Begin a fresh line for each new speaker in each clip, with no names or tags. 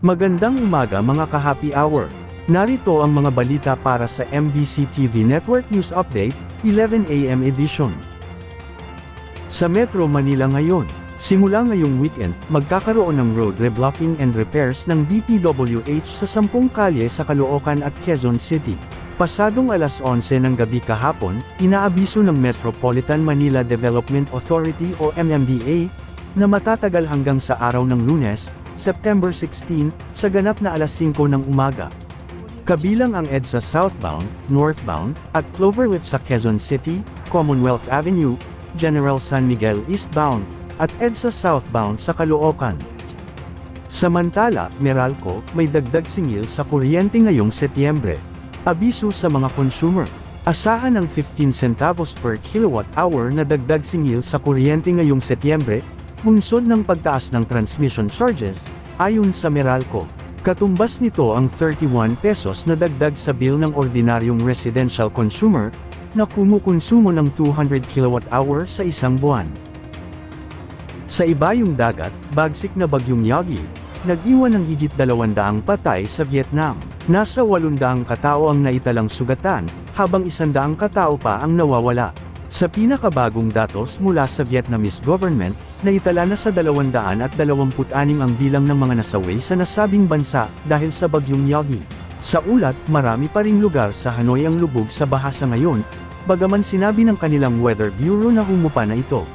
Magandang umaga mga ka-happy hour. Narito ang mga balita para sa MBC TV Network News Update, 11 AM edition. Sa Metro Manila ngayon, simula ngayong weekend, magkakaroon ng road reblocking and repairs ng DPWH sa 10 kalye sa Caloocan at Quezon City. Pasadong alas 11 ng gabi kahapon, inaabiso ng Metropolitan Manila Development Authority o MMDA, na matatagal hanggang sa araw ng Lunes, September 16, sa ganap na alas 5 ng umaga. Kabilang ang EDSA southbound, northbound, at Cloverleaf sa Quezon City, Commonwealth Avenue, General San Miguel eastbound, at EDSA southbound sa Caloocan. Samantala, Meralco, may dagdag singil sa kuryente ngayong Setyembre. Abiso sa mga consumer. Asahan ng 15 centavos per kilowatt-hour na dagdag singil sa kuryente ngayong Setyembre, bunsod ng pagtaas ng transmission charges, ayon sa Meralco. Katumbas nito ang 31 pesos na dagdag sa bill ng ordinaryong residential consumer, na kumukonsumo ng 200 kilowatt-hour sa isang buwan. Sa ibayong dagat, bagsik na bagyong Yagi, nag-iwan ng higit 200 patay sa Vietnam. Nasa 800 katao ang naitalang sugatan, habang 100 katao pa ang nawawala. Sa pinakabagong datos mula sa Vietnamese government, naitala na sa 226 ang bilang ng mga nasawi sa nasabing bansa dahil sa bagyong Yagi. Sa ulat, marami pa ring lugar sa Hanoi ang lubog sa baha sa ngayon, bagaman sinabi ng kanilang Weather Bureau na humupa na ito.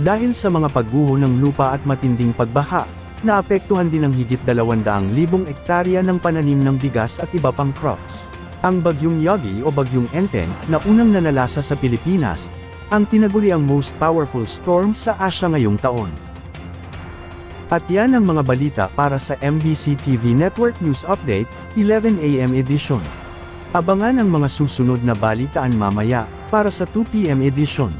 Dahil sa mga pagguho ng lupa at matinding pagbaha, naapektuhan din ng higit 200,000 ektarya ng pananim ng bigas at iba pang crops. Ang bagyong Yagi o bagyong Enteng, na unang nanalasa sa Pilipinas, ang tinaguri ang most powerful storm sa Asia ngayong taon. At yan ang mga balita para sa MBC TV Network News Update, 11 AM edition. Abangan ang mga susunod na balitaan mamaya, para sa 2 PM edition.